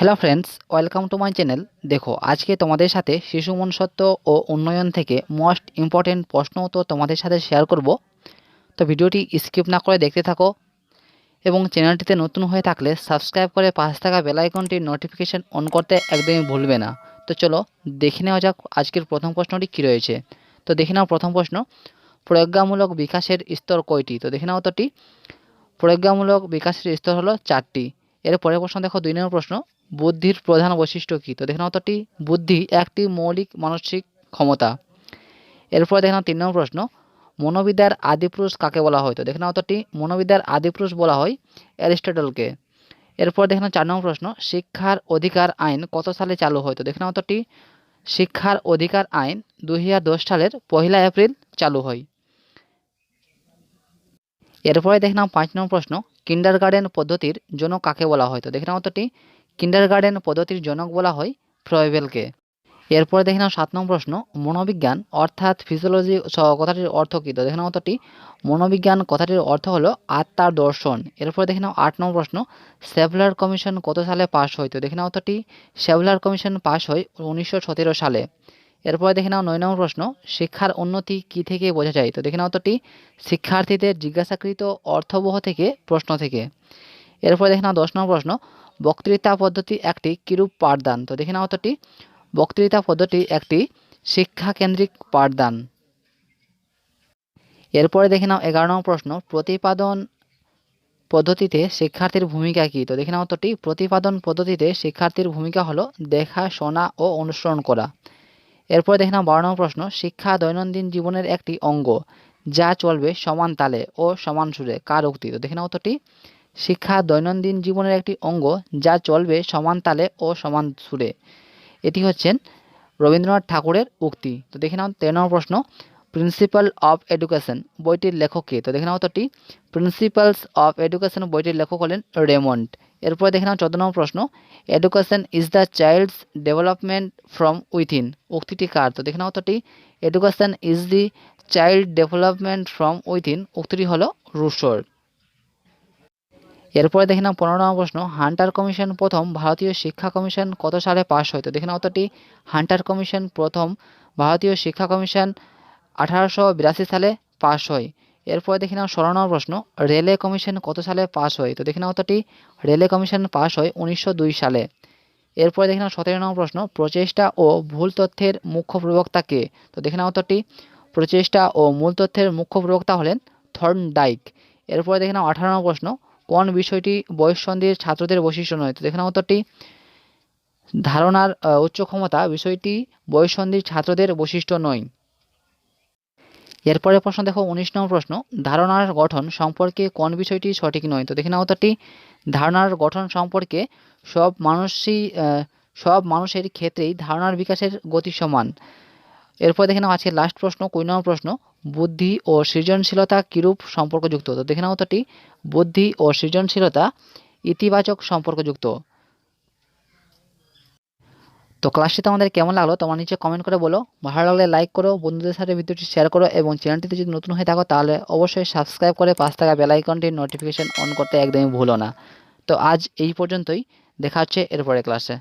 Hello friends, welcome to my channel. দেখো, আজকে তোমাদের সাথে শিশু মনস্তত্ত্ব ও উন্নয়ন থেকে মোস্ট ইম্পর্টেন্ট প্রশ্ন উত্তর তোমাদের সাথে শেয়ার করব। তো ভিডিওটি স্কিপ না করে দেখতে থাকো এবং চ্যানেলটিতে নতুন হয়ে থাকলে সাবস্ক্রাইব করে পাশে থাকা বেল আইকনটির নোটিফিকেশন অন করতে একদমই ভুলবে না। তো চলো দেখে নেওয়া যাক আজকের প্রথম প্রশ্নটি কী রয়েছে। তো দেখে নাও প্রথম প্রশ্ন, প্রজ্ঞামূলক বিকাশের স্তর কয়টি? তো দেখে নাও উত্তরটি, প্রজ্ঞামূলক বিকাশের স্তর হলো 4টি। এর পরের প্রশ্ন দেখো, 2 নম্বর প্রশ্ন, বুদ্ধির প্রধান বৈশিষ্ট্য কী? তো দেখে নাও উত্তরটি, বুদ্ধি একটি মৌলিক মানসিক ক্ষমতা। এরপরে দেখে নাও 3 নম্বর প্রশ্ন, মনোবিদ্যার আদিপুরুষ কাকে বলা হয়? তো দেখে নাও উত্তরটি, মনোবিদ্যার আদিপুরুষ বলা হয় অ্যারিস্টটলকে। এরপর দেখে নাও 4 নম্বর প্রশ্ন, শিক্ষার অধিকার আইন কত সালে চালু হয়? তো দেখে নাও উত্তরটি, শিক্ষার অধিকার আইন 2010 সালের 1 এপ্রিল চালু হয়। এরপরে দেখে নাও 5 নম্বর প্রশ্ন, কিন্ডারগার্টেন পদ্ধতির জনক কাকে বলা হয়? তো দেখে নাও উত্তরটি, কিন্ডারগার্টেন পদ্ধতির জনক বলা হয় ফ্রয়েবেলকে। এরপরে দেখে নাও 7 নম্বর প্রশ্ন, মনোবিজ্ঞান অর্থাৎ ফিজিওলজি কথাটির অর্থ কী? তো দেখে নাও উত্তরটি, মনোবিজ্ঞান কথাটির অর্থ হলো আত্মার দর্শন। এরপরে দেখে নাও 8 নম্বর প্রশ্ন, শেভলার কমিশন কত সালে পাশ হয়? তো দেখে নাও উত্তরটি, শেভলার কমিশন পাশ হয় 1917 সালে। এরপরে দেখে নাও 9 নম্বর প্রশ্ন, শিক্ষার উন্নতি কী থেকে বোঝা যায়? তো দেখে নাও উত্তরটি, শিক্ষার্থীদের জিজ্ঞাসাকৃত অর্থবহ থেকে প্রশ্ন থেকে। এরপরে দেখে নাও 10 নম্বর প্রশ্ন, বক্তৃতা পদ্ধতি একটি কিরূপ পাঠদান? তো দেখে নাও উত্তরটি, বক্তৃতা পদ্ধতি একটি শিক্ষাকেন্দ্রিক পাঠদান। এরপরে দেখে নাও 11 নম্বর প্রশ্ন, প্রতিপাদন পদ্ধতিতে শিক্ষার্থীর ভূমিকা কী? তো দেখে নাও উত্তরটি, প্রতিপাদন পদ্ধতিতে শিক্ষার্থীর ভূমিকা হলো দেখা, শোনা ও অনুসরণ করা। এরপর দেখে নাও 12 নম্বর প্রশ্ন, শিক্ষা দৈনন্দিন জীবনের একটি অঙ্গ যা চলবে সমান তালে ও সমান সুরে, কার উক্তি? তো দেখে নাও উত্তরটি, শিক্ষা দৈনন্দিন জীবনের একটি অঙ্গ যা চলবে সমান তালে ও সমান সুরে, এটি হচ্ছেন রবীন্দ্রনাথ ঠাকুরের উক্তি। তো দেখে নাও 13 নম্বর প্রশ্ন, প্রিন্সিপাল অফ এডুকেশন বইটির লেখক কে? তো দেখে নাও উত্তরটি, প্রিন্সিপালস অফ এডুকেশন বইটির লেখক হলেন রেমন্ড। এরপরে দেখে নাও 14 নম্বর প্রশ্ন, education is the child's development from within উক্তিটি কার? তো দেখে নাও উত্তরটি, education is the child development from within উক্তিটি হলো রুশোর। এরপরে দেখে নাও 15 নম্বর প্রশ্ন, হান্টার কমিশন প্রথম ভারতীয় শিক্ষা কমিশন কত সালে পাশ হয়? তো দেখে নাও উত্তরটি, হান্টার কমিশন প্রথম ভারতীয় শিক্ষা কমিশন 1882 সালে পাশ হয়। এরপরে দেখে নাও 16 নম্বর প্রশ্ন, রেলে কমিশন কত সালে পাশ হয়? তো দেখে নাও উত্তরটি, রেলে কমিশন পাশ হয় 1902 সালে। এরপরে দেখে নাও 17 নম্বর প্রশ্ন, প্রচেষ্টা ও ভুল তথ্যের মুখ্য প্রবক্তা কে? তো দেখে নাও উত্তরটি, প্রচেষ্টা ও মূল তথ্যের মুখ্য প্রবক্তা হলেন থর্নডাইক। এরপরে দেখে নাও 18 নম্বর প্রশ্ন, কোন বিষয়টি বয়ঃসন্ধির ছাত্রদের বৈশিষ্ট্য নয়? তো দেখে নাও উত্তরটি, ধারণার উচ্চ ক্ষমতা বিষয়টি বয়ঃসন্ধির ছাত্রদের বৈশিষ্ট্য নয়। এরপরে প্রশ্ন দেখো 19 নম্বর প্রশ্ন, ধারণার গঠন সম্পর্কে কোন বিষয়টি সঠিক নয়? তো দেখে নাও উত্তরটি, ধারণার গঠন সম্পর্কে সব মানুষের ক্ষেত্রেই ধারণার বিকাশের গতি সমান। এরপর দেখে নাও আজকের লাস্ট প্রশ্ন 20 নম্বর প্রশ্ন, বুদ্ধি ও সৃজনশীলতা কিরূপ সম্পর্কযুক্ত? তো দেখে নাও উত্তরটি, বুদ্ধি ও সৃজনশীলতা ইতিবাচক সম্পর্কযুক্ত। তো ক্লাসটি তোমাদের কেমন লাগলো তোমরা নিচে কমেন্ট করে বলো। ভালো লাগলে লাইক করো, বন্ধুদের সাথে ভিডিওটি শেয়ার করো এবং চ্যানেলটিতে যদি নতুন হয়ে থাকো তাহলে অবশ্যই সাবস্ক্রাইব করে পাশে থাকা বেল আইকনটির নোটিফিকেশন অন করতে একদমই ভুলো না। তো আজ এই পর্যন্তই, দেখা হচ্ছে এরপরে ক্লাসে।